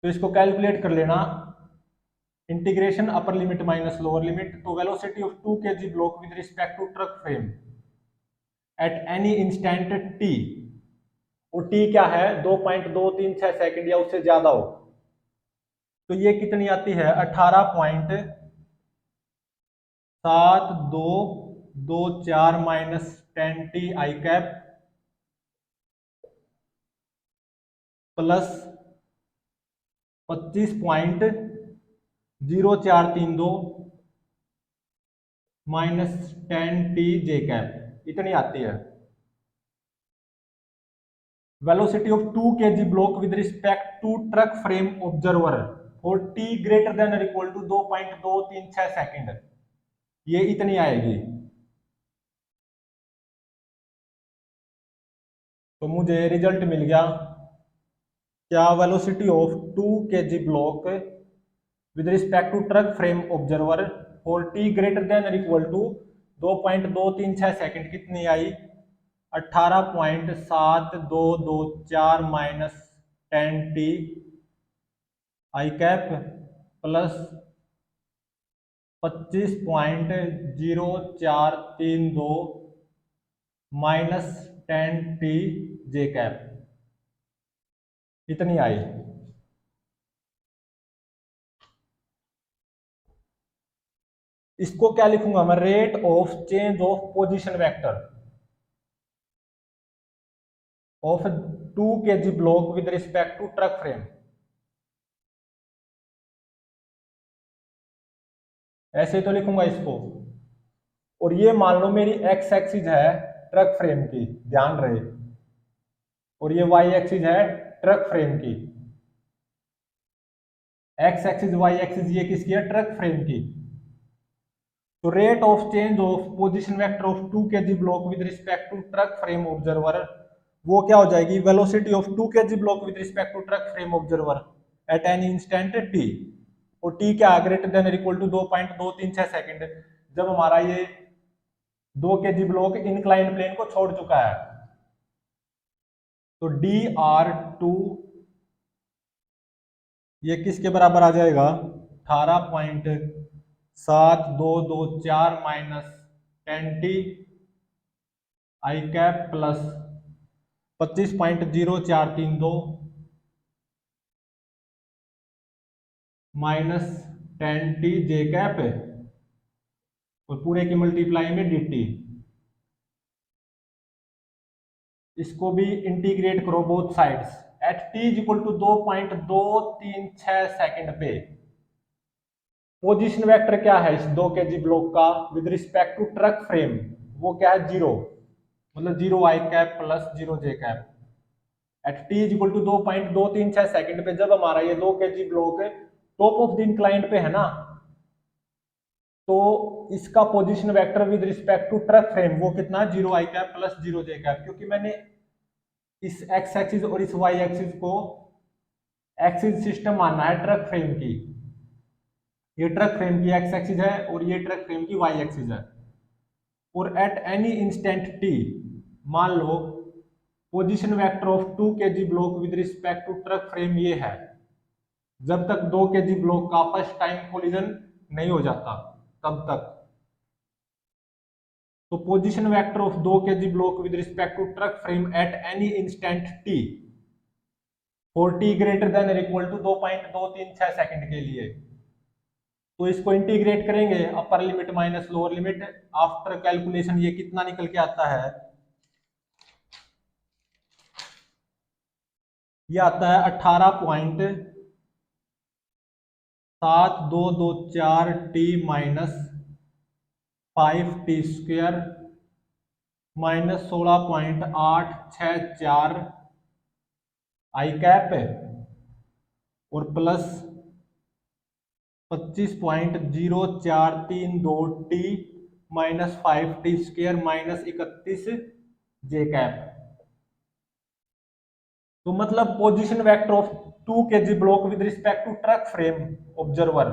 तो इसको कैलकुलेट कर लेना, integration upper limit minus lower limit, तो velocity of 2 kg block with respect to truck frame at any instant T, और टी क्या है 2.236 सेकंड या उससे ज्यादा हो, तो ये कितनी आती है 18.7224 minus 10 t i cap plus 25.0432 minus 10 t j cap, इतनी आती है velocity of 2 kg block with respect to truck frame observer और टी ग्रेटर देन और इक्वल टू 2.236 सेकंड, ये इतनी आएगी। तो मुझे रिजल्ट मिल गया, क्या velocity of 2 kg block with respect to truck frame observer और टी ग्रेटर देन और इक्वल टू 2.236 सेकंड कितनी आई, 18.7224 minus 10 t i cap plus 25.0432 minus 10 t j cap, इतनी आई। इसको क्या लिखूंगा मैं, rate of change of position vector of 2 kg block with respect to truck frame, ऐसे तो लिखूंगा इसको। और ये मान लो मेरी एक्स एक्सिस है ट्रक फ्रेम की, ध्यान रहे, और ये वाई एक्सिस है ट्रक फ्रेम की, एक्स एक्सिस वाई एक्सिस ये किसकी है, ट्रक फ्रेम की। तो rate of change of position vector of 2 kg block with respect to truck frame observer वो क्या हो जाएगी, velocity of 2 kg block with respect to truck frame observer at any instant T, और T क्या greater than equal to 2.236 second, जब हमारा ये 2 kg block incline plane को छोड़ चुका है। तो डी आर टू ये किसके बराबर आ जाएगा, 18.7224 माइनस 10t आई कैप प्लस 25.0432 माइनस 10t जे कैप और पूरे की मल्टीप्लाई में dt। इसको भी इंटीग्रेट करो both sides at t is equal to 2.236 second पे। पोजीशन वेक्टर क्या है इस 2 kg ब्लॉक का with respect to truck frame, वो क्या है 0, मतलब 0 i cap plus 0 j cap at t is equal to 2.236 second पे। जब हमारा ये 2 kg block top of the incline पे है ना, तो इसका position vector with respect to truck frame वो कितना, 0 i cap plus 0 j cap. क्योंकि मैंने इस एक्स एक्सिस और इस वाई एक्सिस को एक्सिस सिस्टम मानना है ट्रक फ्रेम की। ये ट्रक फ्रेम की एक्स एक्सिस है और ये ट्रक फ्रेम की वाई एक्सिस है। और एट एनी इंस्टेंट टी मान लो position vector of 2 kg block with respect to truck frame ये है, जब तक 2 kg ब्लॉक का फर्स्ट टाइम कोलिजन नहीं हो जाता तब तक। तो position vector of 2 kg block with respect to truck frame at any instant T for T greater than equal to 2.236 second के लिए। तो इसको इंटीग्रेट करेंगे upper limit minus lower limit, after calculation ये कितना निकल के आता है, ये आता है 18.7224 T minus 5t square minus 16.864 आई कैप और plus 25.0432 T minus 5t square minus 31 जे कैप। तो मतलब position vector of 2 kg block with respect to truck frame observer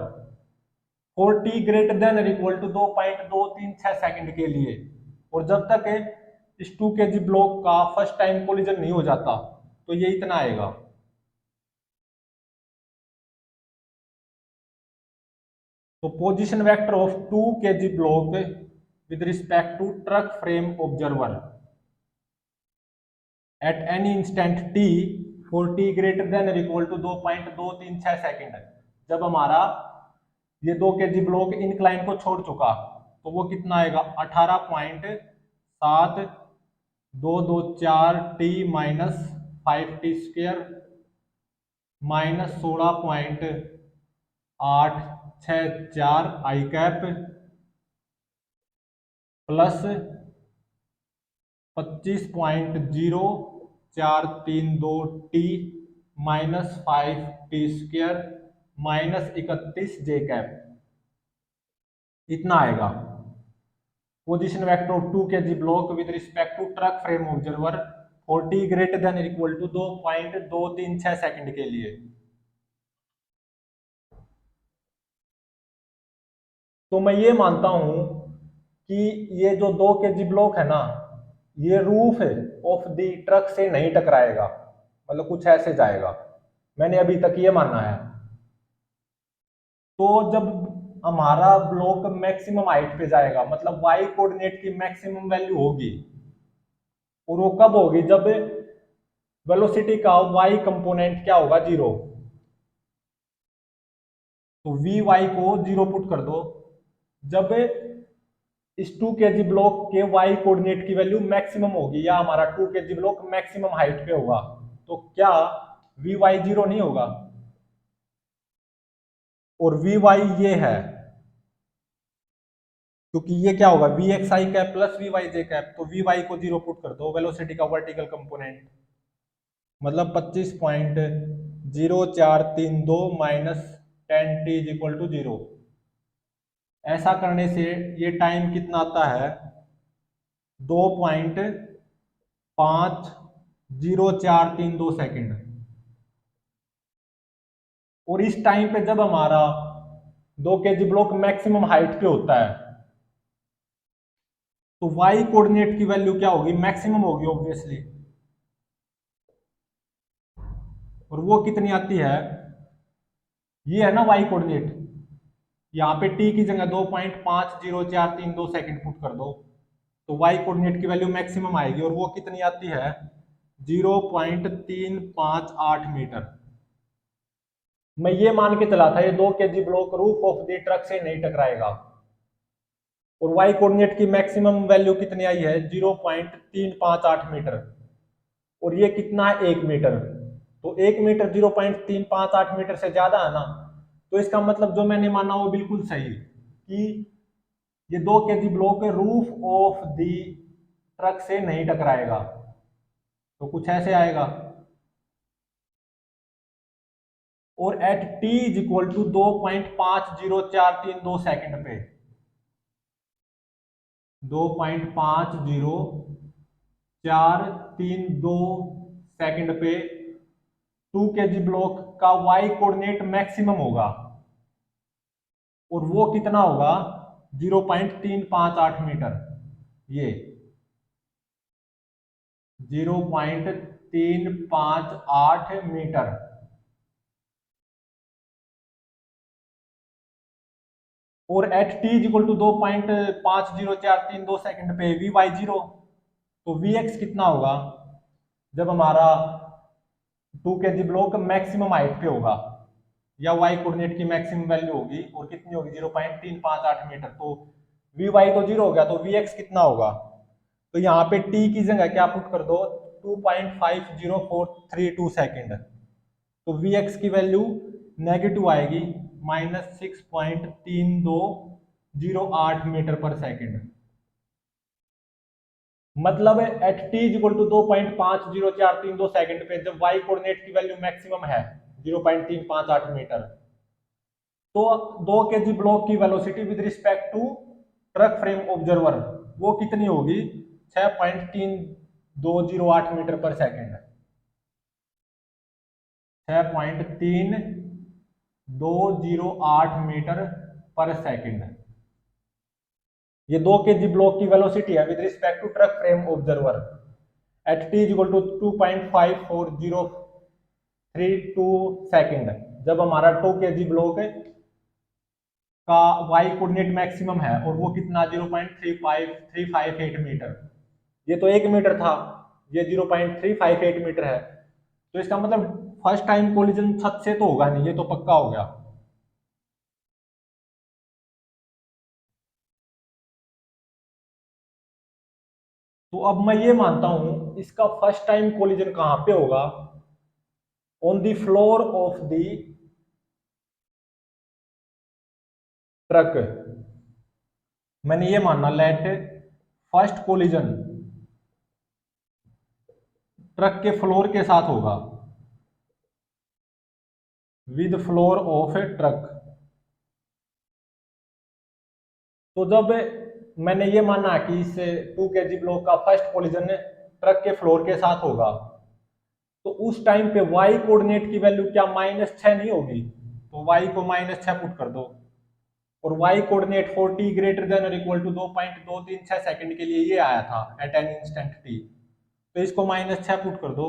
for T greater than equal to 2.236 second के लिए, और जब तक इस 2 kg block का फर्स्ट टाइम कोलिजन नहीं हो जाता, तो ये इतना आएगा। तो position vector of 2 kg block with respect to truck frame observer at any instant T for T greater than equal to 2.236 second. जब हमारा ये 2 kg ब्लॉक इंक्लाइन को छोड़ चुका, तो वो कितना आएगा 18.7224 T minus 5t square minus 16.864 आई cap plus 25.0432 T minus 5t square minus 31 जे कैप, इतना आएगा position vector of 2 kg block with respect to truck frame observer for T greater than equal to 2.236 second के लिए। तो मैं ये मानता हूं कि ये जो 2 kg ब्लॉक है ना, ये रूफ ऑफ द ट्रक से नहीं टकराएगा, मतलब कुछ ऐसे जाएगा, मैंने अभी तक ये माना है। तो जब हमारा ब्लॉक मैक्सिमम हाइट पे जाएगा, मतलब वाई कोऑर्डिनेट की मैक्सिमम वैल्यू होगी, और वो कब होगी, जब वेलोसिटी का वाई कंपोनेंट क्या होगा 0। तो वी वाई को 0 पुट कर दो जब इस 2 kg ब्लॉक के वाई कोऑर्डिनेट की वैल्यू मैक्सिमम होगी, या हमारा 2 kg ब्लॉक मैक्सिमम हाइट पे होगा, तो क्या वी वाई 0 नहीं होगा। और वी वाई ये है, क्योंकि ये क्या होगा V X I cap plus V Y J cap, तो वी वाई को 0 पुट कर दो वेलोसिटी का वर्टिकल कंपोनेंट, मतलब 25.0432 minus 10t is equal to 0। ऐसा करने से ये टाइम कितना आता है 2.5432 सेकंड। और इस टाइम पे जब हमारा 2 kg ब्लॉक मैक्सिमम हाइट पे होता है, तो वाई कोऑर्डिनेट की वैल्यू क्या होगी, मैक्सिमम होगी ऑब्वियसली। और वो कितनी आती है, ये है ना वाई कोऑर्डिनेट, यहाँ पे टी की जगह 2.5042 सेकंड पुट कर दो, तो y कोऑर्डिनेट की वैल्यू मैक्सिमम आएगी और वो कितनी आती है 0.358 मीटर। मैं ये मान के चला था ये 2 kg block roof of the truck से नहीं टकराएगा, और y कोऑर्डिनेट की मैक्सिमम वैल्यू कितनी आई है 0.358 मीटर, और ये कितना है 1 मीटर। तो 1 मीटर 0.358 मीटर से ज्यादा है ना, तो इसका मतलब जो मैंने माना वो बिल्कुल सही कि ये 2 kg block roof of the truck से नहीं टकराएगा। तो कुछ ऐसे आएगा, और at t is equal to 2.50432 second पे 2.50432 सेकंड पे 2 kg ब्लॉक का y कोऑर्डिनेट मैक्सिमम होगा, और वो कितना होगा 0.358 मीटर। ये 0.358 मीटर। और at T equal to 2.50432 second पे वी वाई 0, तो वी एक्स कितना होगा जब हमारा 2 kg ब्लॉक मैक्सिमम हाइट पे होगा, या वाई कोऑर्डिनेट की मैक्सिमम वैल्यू होगी और कितनी होगी 0.358 मीटर। तो वी वाई तो 0 हो गया, तो वी एक्स कितना होगा, तो यहाँ पे टी की जगह क्या पुट कर दो 2.50432 सेकेंड, तो वी एक्स की वैल्यू नेगेटिव आएगी -6.3208 मीटर पर सेकेंड। मतलब at T equal to 2.50432 second पे जब वाई कोऑर्डिनेट की वैल्यू मैक्सिमम है 0.358 मीटर, तो 2 kg ब्लॉक की velocity with respect to truck frame observer वो कितनी होगी 6.3208 metre per second. 6.3208 metre per second ये 2 kg ब्लॉक की वेलोसिटी है with respect to truck frame observer at T equal to 2.54032 second, जब हमारा 2 kg ब्लॉक का वाई कोऑर्डिनेट मैक्सिमम है और वो कितना 0.358 मीटर। ये तो 1 मीटर था, ये 0.358 मीटर है, तो इसका मतलब फर्स्ट टाइम कोलिजन छत से तो होगा नहीं, ये तो पक्का हो गया। तो अब मैं ये मानता हूं इसका फर्स्ट टाइम कोलिजन कहां पे होगा, on the floor of the truck. मैंने ये माना लेट फर्स्ट कोलिजन ट्रक के फ्लोर के साथ होगा with floor of a truck. तो जब मैंने ये माना कि इस 2 kg ब्लॉक का फर्स्ट कोलिजन ट्रक के फ्लोर के साथ होगा, तो उस टाइम पे y कोऑर्डिनेट की वैल्यू क्या -6 नहीं होगी, तो y को -6 पुट कर दो, और y कोऑर्डिनेट 40 ग्रेटर देन और इक्वल टू 2.236 सेकंड के लिए ये आया था एट एन इंस्टेंट t, तो इसको -6 पुट कर दो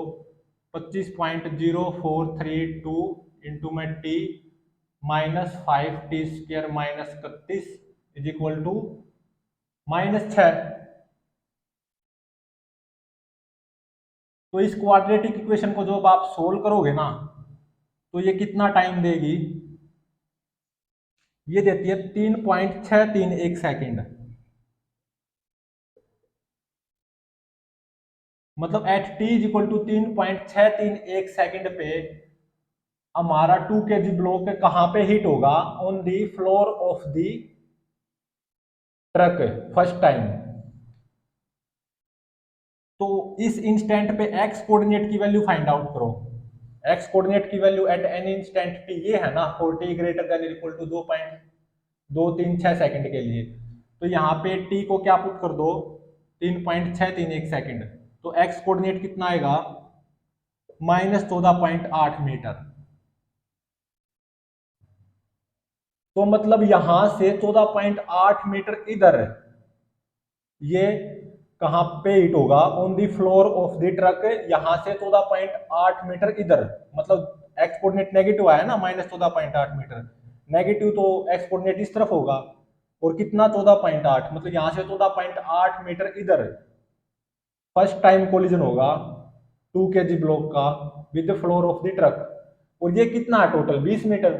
25.0432 इंटू में t -5t² -31 is equal to -6। तो इस क्वाड्रेटिक इक्वेशन को जब आप सोल्व करोगे ना, तो ये कितना टाइम देगी, ये देती है 3.631 सेकेंड। मतलब at T is equal to 3.631 second पे हमारा 2 kg ब्लॉक कहां पे हिट होगा, on the floor of the truck first time. तो इस इंस्टेंट पे एक्स कोऑर्डिनेट की वैल्यू फाइंड आउट करो। एक्स कोऑर्डिनेट की value at any instant T ये है ना 40 greater than equal to 2.236 second के लिए, तो यहाँ पे टी को क्या पुट कर दो 3.631 सेकंड, तो एक्स कोऑर्डिनेट कितना आएगा -14.8 मीटर। तो मतलब यहां से 14.8 मीटर इधर ये कहां पे हिट होगा, on the floor of the truck, यहां से 14.8 मीटर इधर, मतलब एक्स कोऑर्डिनेट नेगेटिव आया ना -14.8 मीटर, नेगेटिव तो एक्स कोऑर्डिनेट इस तरफ होगा, और कितना 14.8, मतलब यहां से 14.8 मीटर इधर फर्स्ट टाइम कोलिजन होगा 2 kg ब्लॉक का with floor of the truck. और ये कितना है टोटल 20 मीटर,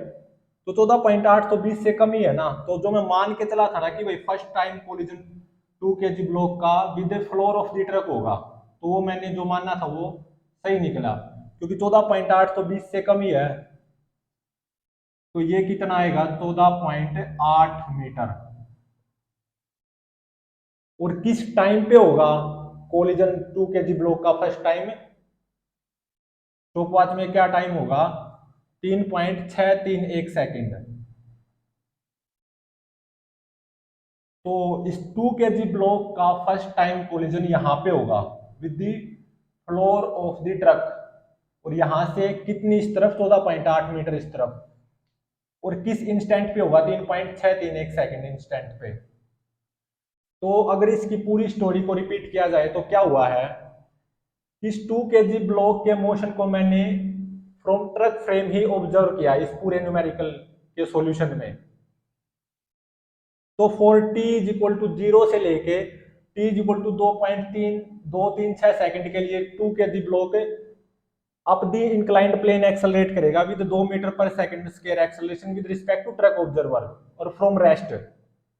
तो 14.8 तो 20 से कम ही है ना। तो जो मैं मान के चला था ना कि भाई first time collision 2 kg block का with floor of the truck होगा, तो वो मैंने जो माना था वो सही निकला, क्योंकि 14.8 तो 20 से कम ही है। तो ये कितना आएगा 14.8 मीटर। और किस टाइम पे होगा कोलिजन 2 kg ब्लॉक का फर्स्ट टाइम, स्टॉपवॉच में क्या टाइम होगा 3.631 सेकेंड। तो इस 2 kg ब्लॉक का फर्स्ट टाइम कोलिजन यहां पे होगा with the floor of the truck, और यहां से कितनी इस तरफ 14.8 मीटर इस तरफ, और किस इंस्टेंट पे होगा 3.631 सेकेंड इंस्टेंट पे। तो अगर इसकी पूरी स्टोरी को रिपीट किया जाए तो क्या हुआ है, इस 2 kg ब्लॉक के मोशन को मैंने फ्रॉम ट्रक फ्रेम ही ऑब्जर्व किया इस पूरे न्यूमेरिकल के सॉल्यूशन में। तो for T is equal to 0 से लेके T is equal to 2.236 second के लिए 2 kg block up the inclined plane accelerate करेगा with 2 metre per second square acceleration with respect to truck observer और फ्रॉम रेस्ट,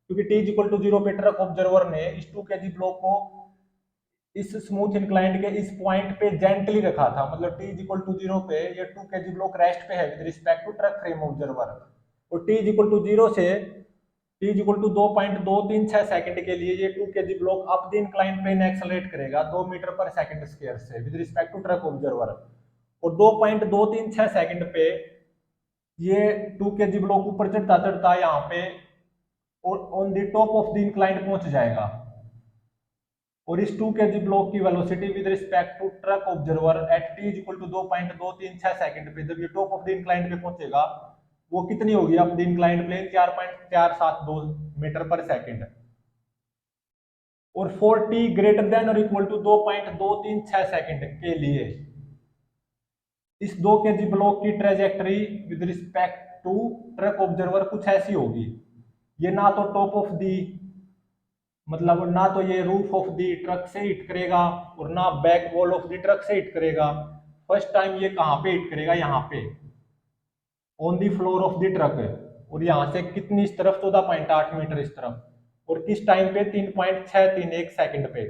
क्योंकि T is equal to 0 पे truck observer ने इस 2 kg block को इस स्मूथ इंक्लाइंड के इस पॉइंट पे जेंटली रखा था, मतलब टी इज इक्वल टू 0 पे ये 2 kg ब्लॉक रेस्ट पे है with respect to truck frame observer. और टी इज इक्वल टू 0 से T is equal to 2.236 second के लिए ये 2 kg block up the incline plane accelerate करेगा 2 मीटर पर सेकंड स्क्वायर से with respect to truck observer. और 2.236 second पे ये 2 kg ब्लॉक ऊपर चढ़ता चढ़ता यहाँ पे और on the top of the incline पहुंच जाएगा। और इस 2 kg ब्लॉक की velocity with respect to truck observer at T is equal to 2.236 second पे जब ये टॉप ऑफ द इंक्लाइन पे पहुंचेगा वो कितनी होगी up the inclined plane 4.472 metre per second. और 4t ग्रेटर देन और इक्वल टू 2.236 सेकंड के लिए इस 2 kg ब्लॉक की trajectory with respect to truck observer कुछ ऐसी होगी, ये ना तो टॉप ऑफ दी मतलब ना तो ये रूफ ऑफ दी ट्रक से हिट करेगा और ना back wall of the truck से हिट करेगा। फर्स्ट टाइम ये कहां पे हिट करेगा, यहाँ पे on the floor of the truck, और यहाँ से कितनी इस तरफ 14.8 मीटर इस तरफ, और किस टाइम पे 3.631 सेकंड पे।